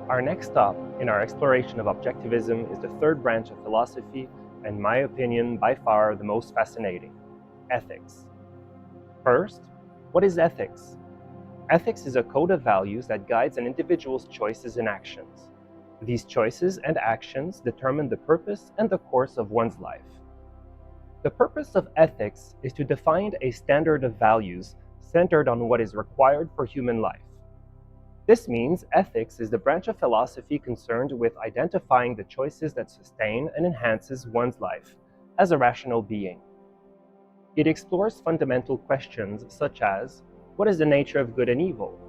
Our next stop in our exploration of objectivism is the third branch of philosophy, and in my opinion, by far the most fascinating: ethics. First, what is ethics? Ethics is a code of values that guides an individual's choices and actions. These choices and actions determine the purpose and the course of one's life. The purpose of ethics is to define a standard of values centered on what is required for human life. This means ethics is the branch of philosophy concerned with identifying the choices that sustain and enhances one's life as a rational being. It explores fundamental questions such as, what is the nature of good and evil?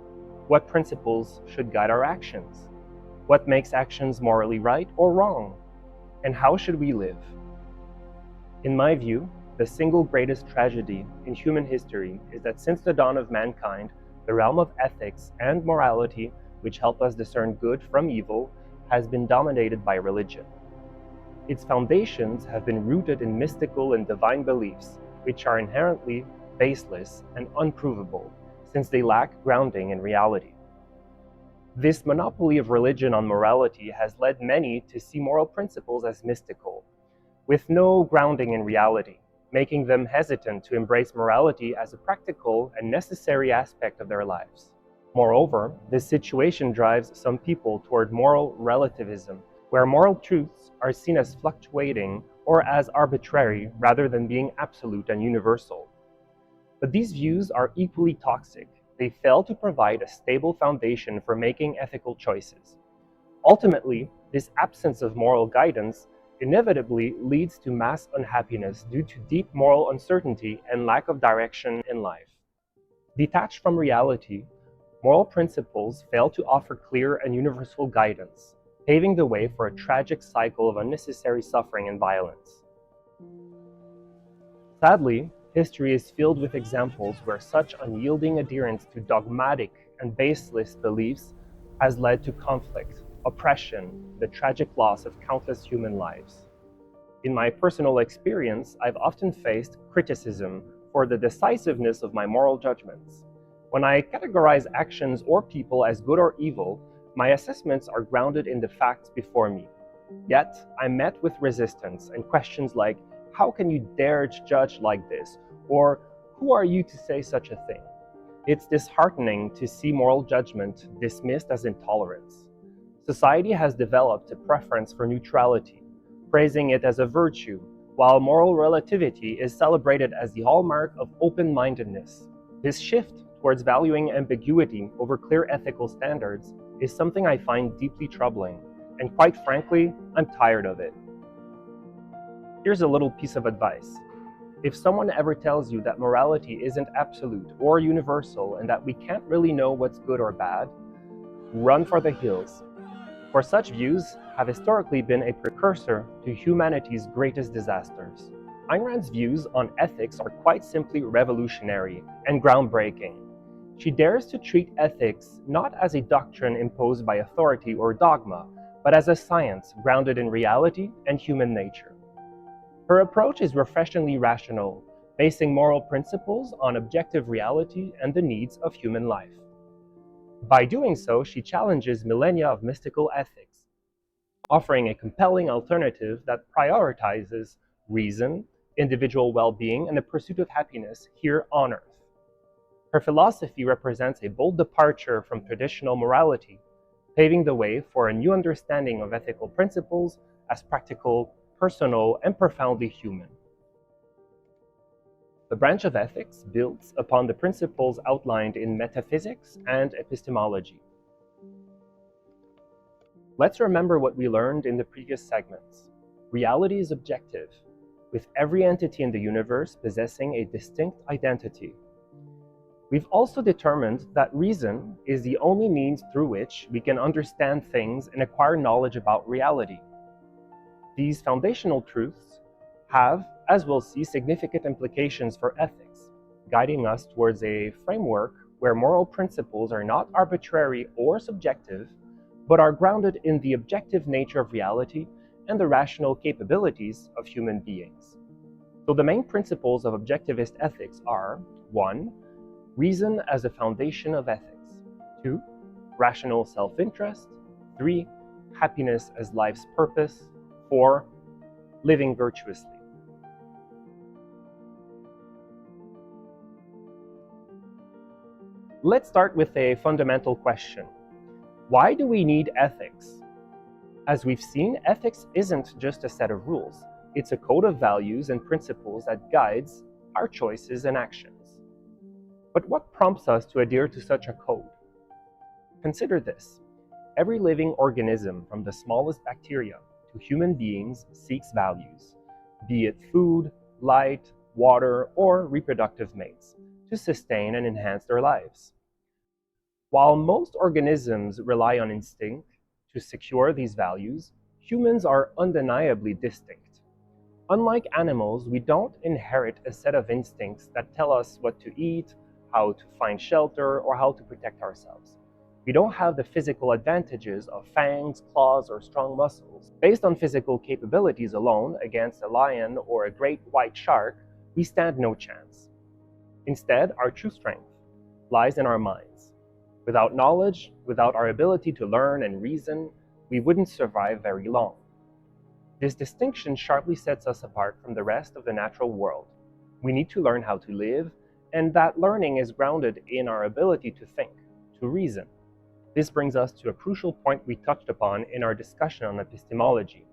What principles should guide our actions? What makes actions morally right or wrong? And how should we live? In my view, the single greatest tragedy in human history is that since the dawn of mankind, the realm of ethics and morality, which help us discern good from evil, has been dominated by religion. Its foundations have been rooted in mystical and divine beliefs, which are inherently baseless and unprovable, since they lack grounding in reality. This monopoly of religion on morality has led many to see moral principles as mystical, with no grounding in reality, making them hesitant to embrace morality as a practical and necessary aspect of their lives. Moreover, this situation drives some people toward moral relativism, where moral truths are seen as fluctuating or as arbitrary rather than being absolute and universal. But these views are equally toxic. They fail to provide a stable foundation for making ethical choices. Ultimately, this absence of moral guidance inevitably leads to mass unhappiness due to deep moral uncertainty and lack of direction in life. Detached from reality, moral principles fail to offer clear and universal guidance, paving the way for a tragic cycle of unnecessary suffering and violence. Sadly, history is filled with examples where such unyielding adherence to dogmatic and baseless beliefs has led to conflict, oppression, the tragic loss of countless human lives. In my personal experience, I've often faced criticism for the decisiveness of my moral judgments. When I categorize actions or people as good or evil, my assessments are grounded in the facts before me. Yet, I'm met with resistance and questions like, how can you dare judge like this? Or, who are you to say such a thing? It's disheartening to see moral judgment dismissed as intolerance. Society has developed a preference for neutrality, praising it as a virtue, while moral relativity is celebrated as the hallmark of open-mindedness. This shift towards valuing ambiguity over clear ethical standards is something I find deeply troubling, and quite frankly, I'm tired of it. Here's a little piece of advice. If someone ever tells you that morality isn't absolute or universal and that we can't really know what's good or bad, run for the hills. For such views have historically been a precursor to humanity's greatest disasters. Ayn Rand's views on ethics are quite simply revolutionary and groundbreaking. She dares to treat ethics not as a doctrine imposed by authority or dogma, but as a science grounded in reality and human nature. Her approach is refreshingly rational, basing moral principles on objective reality and the needs of human life. By doing so, she challenges millennia of mystical ethics, offering a compelling alternative that prioritizes reason, individual well-being, and the pursuit of happiness here on Earth. Her philosophy represents a bold departure from traditional morality, paving the way for a new understanding of ethical principles as practical, personal, and profoundly human. The branch of ethics builds upon the principles outlined in metaphysics and epistemology. Let's remember what we learned in the previous segments. Reality is objective, with every entity in the universe possessing a distinct identity. We've also determined that reason is the only means through which we can understand things and acquire knowledge about reality. These foundational truths have, as we'll see, significant implications for ethics, guiding us towards a framework where moral principles are not arbitrary or subjective, but are grounded in the objective nature of reality and the rational capabilities of human beings. So the main principles of objectivist ethics are: 1. Reason as a foundation of ethics. 2. Rational self-interest. 3. Happiness as life's purpose. 4. Living virtuously. Let's start with a fundamental question. Why do we need ethics? As we've seen, ethics isn't just a set of rules. It's a code of values and principles that guides our choices and actions. But what prompts us to adhere to such a code? Consider this. Every living organism, from the smallest bacteria to human beings, seeks values, be it food, light, water, or reproductive mates, to sustain and enhance their lives. While most organisms rely on instinct to secure these values, humans are undeniably distinct. Unlike animals, we don't inherit a set of instincts that tell us what to eat, how to find shelter, or how to protect ourselves. We don't have the physical advantages of fangs, claws, or strong muscles. Based on physical capabilities alone, against a lion or a great white shark, we stand no chance. Instead, our true strength lies in our minds. Without knowledge, without our ability to learn and reason, we wouldn't survive very long. This distinction sharply sets us apart from the rest of the natural world. We need to learn how to live, and that learning is grounded in our ability to think, to reason. This brings us to a crucial point we touched upon in our discussion on epistemology.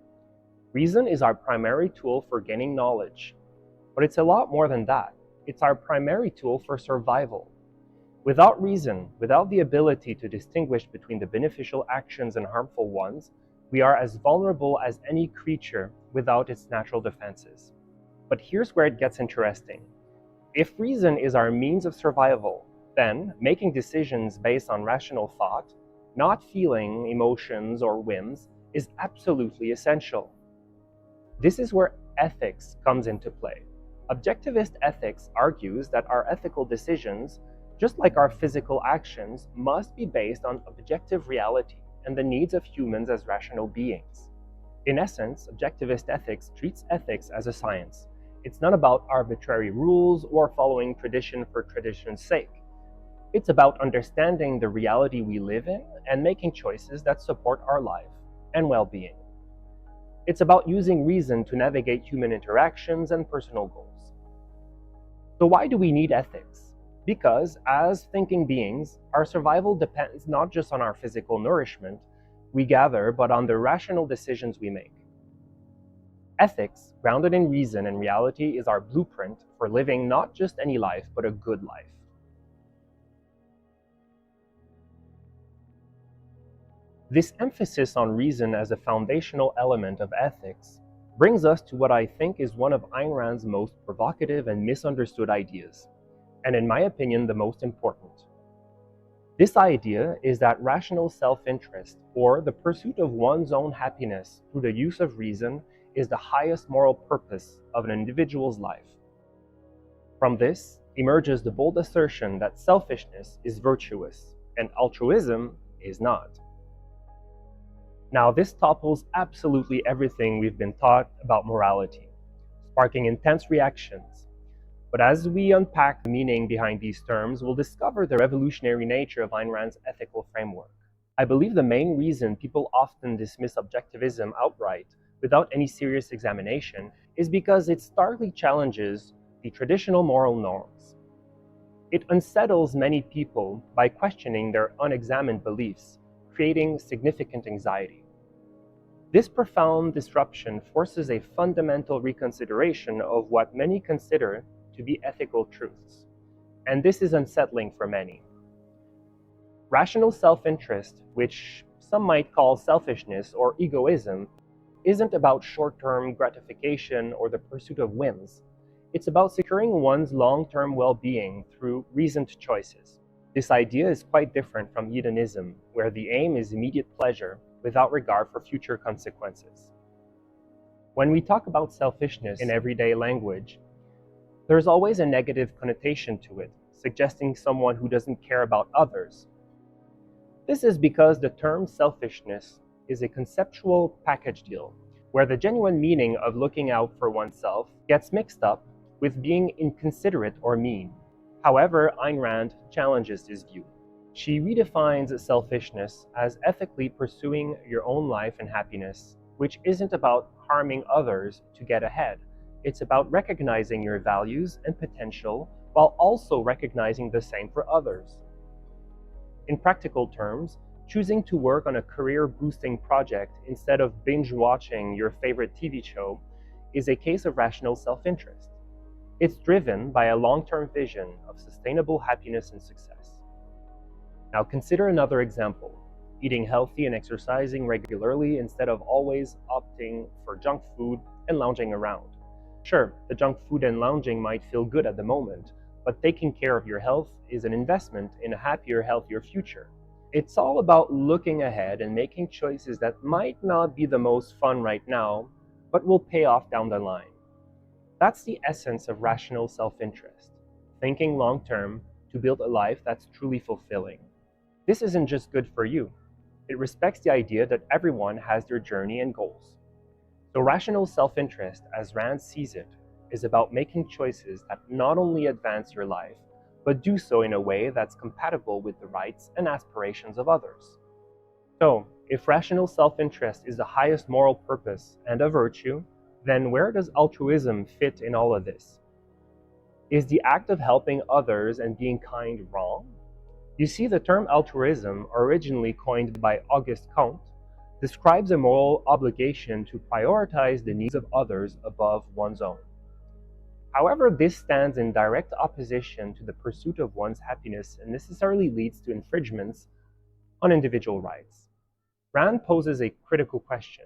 Reason is our primary tool for gaining knowledge, but it's a lot more than that. It's our primary tool for survival. Without reason, without the ability to distinguish between the beneficial actions and harmful ones, we are as vulnerable as any creature without its natural defenses. But here's where it gets interesting. If reason is our means of survival, then making decisions based on rational thought, not feeling emotions or whims, is absolutely essential. This is where ethics comes into play. Objectivist ethics argues that our ethical decisions, just like our physical actions, must be based on objective reality and the needs of humans as rational beings. In essence, objectivist ethics treats ethics as a science. It's not about arbitrary rules or following tradition for tradition's sake. It's about understanding the reality we live in and making choices that support our life and well-being. It's about using reason to navigate human interactions and personal goals. So why do we need ethics? Because, as thinking beings, our survival depends not just on our physical nourishment we gather, but on the rational decisions we make. Ethics, grounded in reason and reality, is our blueprint for living not just any life, but a good life. This emphasis on reason as a foundational element of ethics brings us to what I think is one of Ayn Rand's most provocative and misunderstood ideas, and in my opinion, the most important. This idea is that rational self-interest, or the pursuit of one's own happiness through the use of reason, is the highest moral purpose of an individual's life. From this emerges the bold assertion that selfishness is virtuous and altruism is not. Now, this topples absolutely everything we've been taught about morality, sparking intense reactions. But as we unpack the meaning behind these terms, we'll discover the revolutionary nature of Ayn Rand's ethical framework. I believe the main reason people often dismiss objectivism outright, without any serious examination, is because it starkly challenges the traditional moral norms. It unsettles many people by questioning their unexamined beliefs, creating significant anxiety. This profound disruption forces a fundamental reconsideration of what many consider to be ethical truths, and this is unsettling for many. Rational self-interest, which some might call selfishness or egoism, isn't about short-term gratification or the pursuit of whims. It's about securing one's long-term well-being through reasoned choices. This idea is quite different from hedonism, where the aim is immediate pleasure without regard for future consequences. When we talk about selfishness in everyday language, there's always a negative connotation to it, suggesting someone who doesn't care about others. This is because the term selfishness is a conceptual package deal, where the genuine meaning of looking out for oneself gets mixed up with being inconsiderate or mean. However, Ayn Rand challenges this view. She redefines selfishness as ethically pursuing your own life and happiness, which isn't about harming others to get ahead. It's about recognizing your values and potential while also recognizing the same for others. In practical terms, choosing to work on a career-boosting project instead of binge-watching your favorite TV show is a case of rational self-interest. It's driven by a long-term vision of sustainable happiness and success. Now consider another example: eating healthy and exercising regularly instead of always opting for junk food and lounging around. Sure, the junk food and lounging might feel good at the moment, but taking care of your health is an investment in a happier, healthier future. It's all about looking ahead and making choices that might not be the most fun right now, but will pay off down the line. That's the essence of rational self-interest, thinking long-term to build a life that's truly fulfilling. This isn't just good for you. It respects the idea that everyone has their journey and goals. So rational self-interest, as Rand sees it, is about making choices that not only advance your life, but do so in a way that's compatible with the rights and aspirations of others. So, if rational self-interest is the highest moral purpose and a virtue, then where does altruism fit in all of this? Is the act of helping others and being kind wrong? You see, the term altruism, originally coined by Auguste Comte, describes a moral obligation to prioritize the needs of others above one's own. However, this stands in direct opposition to the pursuit of one's happiness and necessarily leads to infringements on individual rights. Rand poses a critical question.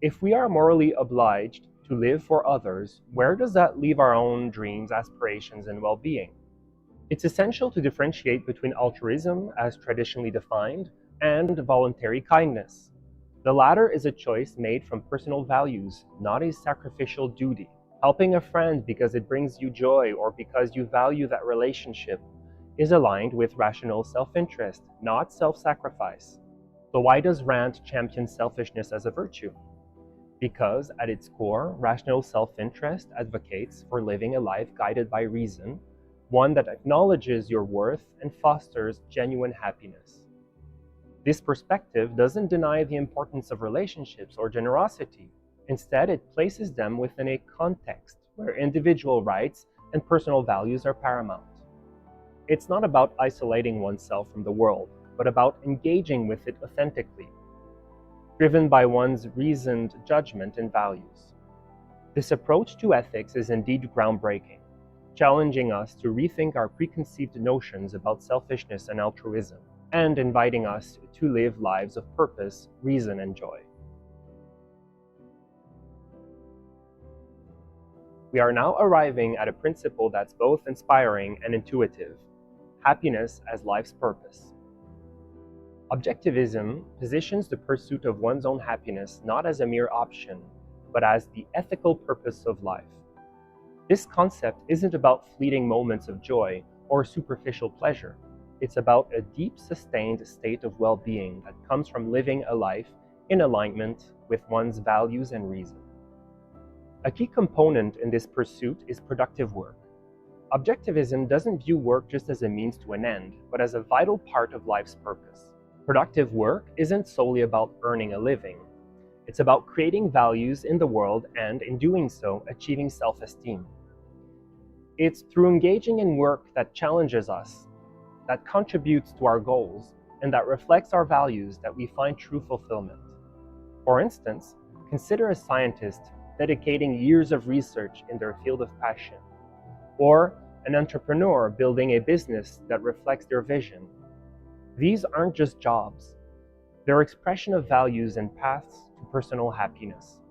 If we are morally obliged to live for others, where does that leave our own dreams, aspirations, and well-being? It's essential to differentiate between altruism, as traditionally defined, and voluntary kindness. The latter is a choice made from personal values, not a sacrificial duty. Helping a friend because it brings you joy or because you value that relationship is aligned with rational self-interest, not self-sacrifice. So why does Rand champion selfishness as a virtue? Because at its core, rational self-interest advocates for living a life guided by reason, one that acknowledges your worth and fosters genuine happiness. This perspective doesn't deny the importance of relationships or generosity. Instead, it places them within a context where individual rights and personal values are paramount. It's not about isolating oneself from the world, but about engaging with it authentically, driven by one's reasoned judgment and values. This approach to ethics is indeed groundbreaking, challenging us to rethink our preconceived notions about selfishness and altruism, and inviting us to live lives of purpose, reason, and joy. We are now arriving at a principle that's both inspiring and intuitive: happiness as life's purpose. Objectivism positions the pursuit of one's own happiness not as a mere option, but as the ethical purpose of life. This concept isn't about fleeting moments of joy or superficial pleasure. It's about a deep, sustained state of well-being that comes from living a life in alignment with one's values and reason. A key component in this pursuit is productive work. Objectivism doesn't view work just as a means to an end, but as a vital part of life's purpose. Productive work isn't solely about earning a living. It's about creating values in the world and, in doing so, achieving self-esteem. It's through engaging in work that challenges us, that contributes to our goals, and that reflects our values that we find true fulfillment. For instance, consider a scientist dedicating years of research in their field of passion, or an entrepreneur building a business that reflects their vision. These aren't just jobs. They're expression of values and paths to personal happiness.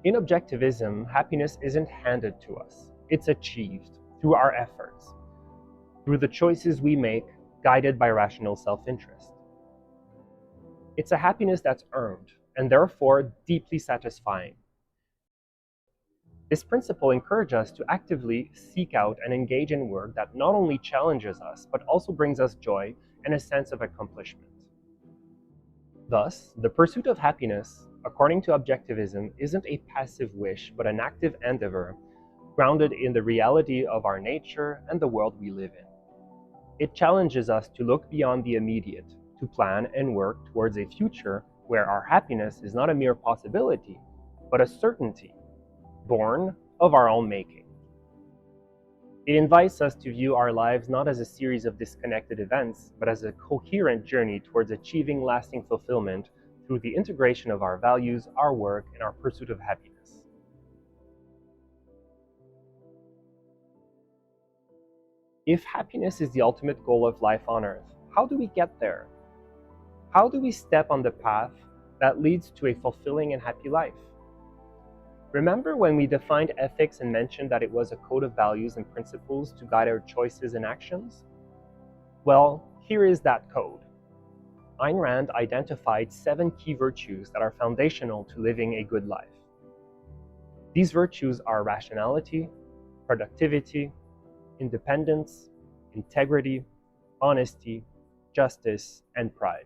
In objectivism, happiness isn't handed to us. It's achieved through our efforts, through the choices we make, guided by rational self-interest. It's a happiness that's earned, and therefore deeply satisfying. This principle encourages us to actively seek out and engage in work that not only challenges us, but also brings us joy and a sense of accomplishment. Thus, the pursuit of happiness, according to objectivism, isn't a passive wish, but an active endeavor grounded in the reality of our nature and the world we live in. It challenges us to look beyond the immediate, to plan and work towards a future where our happiness is not a mere possibility, but a certainty, born of our own making. It invites us to view our lives not as a series of disconnected events, but as a coherent journey towards achieving lasting fulfillment through the integration of our values, our work, and our pursuit of happiness. If happiness is the ultimate goal of life on Earth, how do we get there? How do we step on the path that leads to a fulfilling and happy life? Remember when we defined ethics and mentioned that it was a code of values and principles to guide our choices and actions? Well, here is that code. Ayn Rand identified 7 key virtues that are foundational to living a good life. These virtues are rationality, productivity, independence, integrity, honesty, justice, and pride.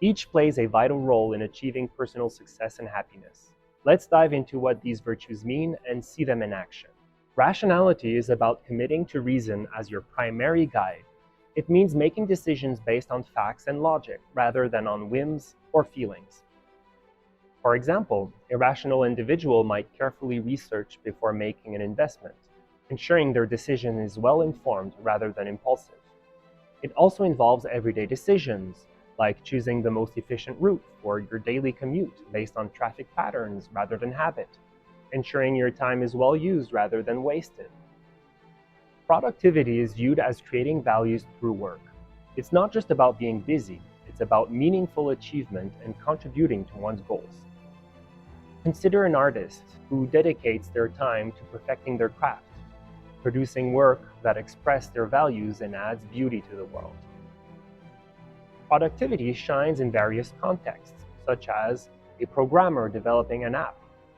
Each plays a vital role in achieving personal success and happiness. Let's dive into what these virtues mean and see them in action. Rationality is about committing to reason as your primary guide. It means making decisions based on facts and logic rather than on whims or feelings. For example, a rational individual might carefully research before making an investment, ensuring their decision is well informed rather than impulsive. It also involves everyday decisions, like choosing the most efficient route for your daily commute based on traffic patterns rather than habit, ensuring your time is well used rather than wasted. Productivity is viewed as creating values through work. It's not just about being busy, it's about meaningful achievement and contributing to one's goals. Consider an artist who dedicates their time to perfecting their craft, producing work that expresses their values and adds beauty to the world. Productivity shines in various contexts, such as a programmer developing an app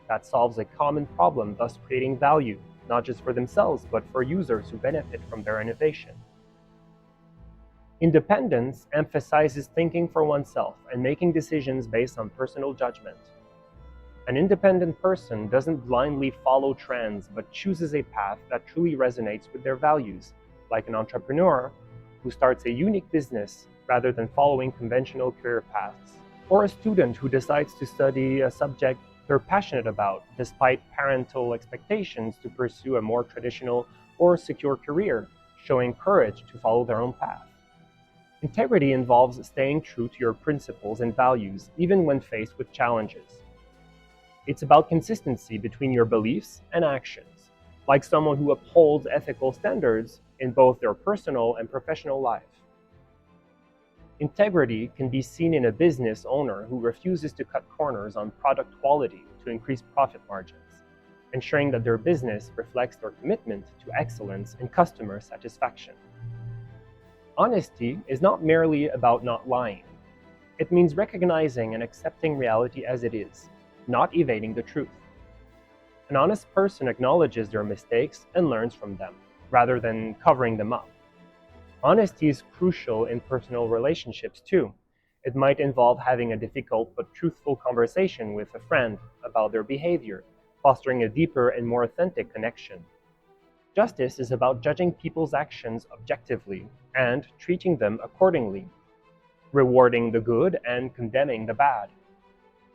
that solves a common problem, thus creating value, not just for themselves, but for users who benefit from their innovation. Independence emphasizes thinking for oneself and making decisions based on personal judgment. An independent person doesn't blindly follow trends, but chooses a path that truly resonates with their values, like an entrepreneur who starts a unique business rather than following conventional career paths, or a student who decides to study a subject they're passionate about despite parental expectations to pursue a more traditional or secure career, showing courage to follow their own path. Integrity involves staying true to your principles and values even when faced with challenges. It's about consistency between your beliefs and actions, like someone who upholds ethical standards in both their personal and professional life. Integrity can be seen in a business owner who refuses to cut corners on product quality to increase profit margins, ensuring that their business reflects their commitment to excellence and customer satisfaction. Honesty is not merely about not lying. It means recognizing and accepting reality as it is, not evading the truth. An honest person acknowledges their mistakes and learns from them, rather than covering them up. Honesty is crucial in personal relationships too. It might involve having a difficult but truthful conversation with a friend about their behavior, fostering a deeper and more authentic connection. Justice is about judging people's actions objectively and treating them accordingly, rewarding the good and condemning the bad.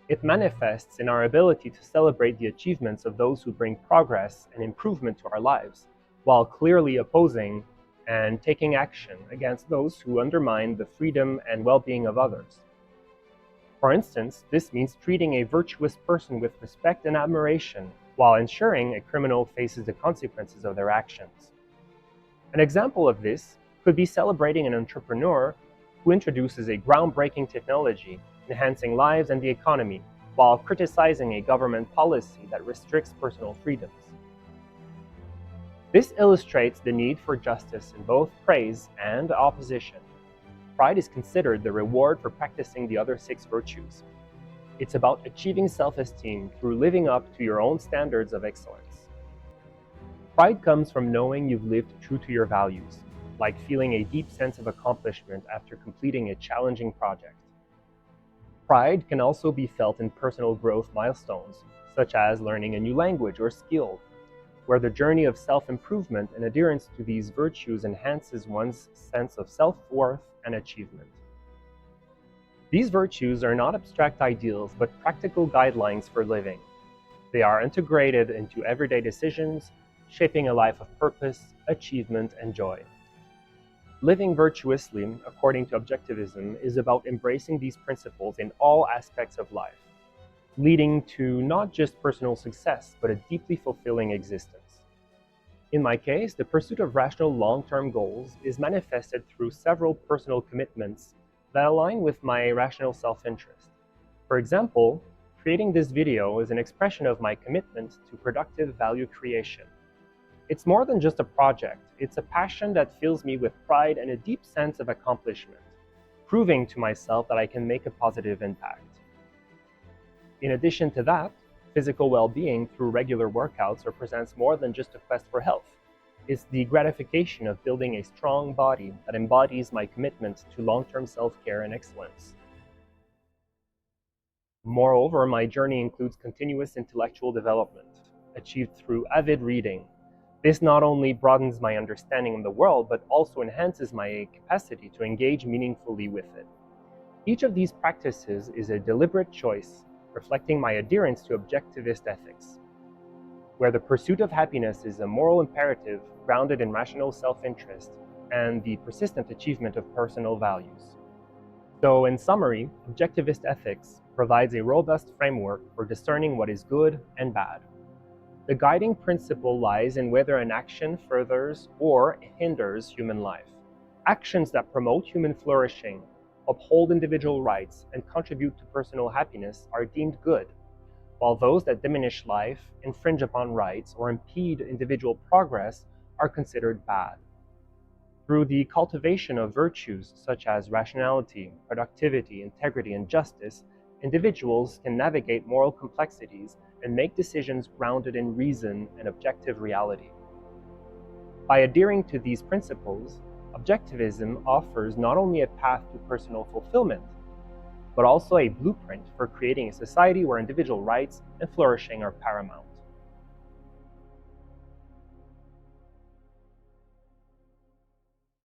It manifests in our ability to celebrate the achievements of those who bring progress and improvement to our lives, while clearly opposing and taking action against those who undermine the freedom and well-being of others. For instance, this means treating a virtuous person with respect and admiration, while ensuring a criminal faces the consequences of their actions. An example of this could be celebrating an entrepreneur who introduces a groundbreaking technology, enhancing lives and the economy, while criticizing a government policy that restricts personal freedoms. This illustrates the need for justice in both praise and opposition. Pride is considered the reward for practicing the other 6 virtues. It's about achieving self-esteem through living up to your own standards of excellence. Pride comes from knowing you've lived true to your values, like feeling a deep sense of accomplishment after completing a challenging project. Pride can also be felt in personal growth milestones, such as learning a new language or skill, where the journey of self-improvement and adherence to these virtues enhances one's sense of self-worth and achievement. These virtues are not abstract ideals, but practical guidelines for living. They are integrated into everyday decisions, shaping a life of purpose, achievement, and joy. Living virtuously, according to Objectivism, is about embracing these principles in all aspects of life, leading to not just personal success, but a deeply fulfilling existence. In my case, the pursuit of rational long-term goals is manifested through several personal commitments that align with my rational self-interest. For example, creating this video is an expression of my commitment to productive value creation. It's more than just a project, it's a passion that fills me with pride and a deep sense of accomplishment, proving to myself that I can make a positive impact. In addition to that, physical well-being through regular workouts represents more than just a quest for health. It's the gratification of building a strong body that embodies my commitment to long-term self-care and excellence. Moreover, my journey includes continuous intellectual development, achieved through avid reading. This not only broadens my understanding of the world, but also enhances my capacity to engage meaningfully with it. Each of these practices is a deliberate choice, reflecting my adherence to objectivist ethics, where the pursuit of happiness is a moral imperative grounded in rational self-interest and the persistent achievement of personal values. So, in summary, objectivist ethics provides a robust framework for discerning what is good and bad. The guiding principle lies in whether an action furthers or hinders human life. Actions that promote human flourishing, uphold individual rights, and contribute to personal happiness are deemed good, while those that diminish life, infringe upon rights, or impede individual progress are considered bad. Through the cultivation of virtues such as rationality, productivity, integrity, and justice, individuals can navigate moral complexities and make decisions grounded in reason and objective reality. By adhering to these principles, Objectivism offers not only a path to personal fulfillment, but also a blueprint for creating a society where individual rights and flourishing are paramount.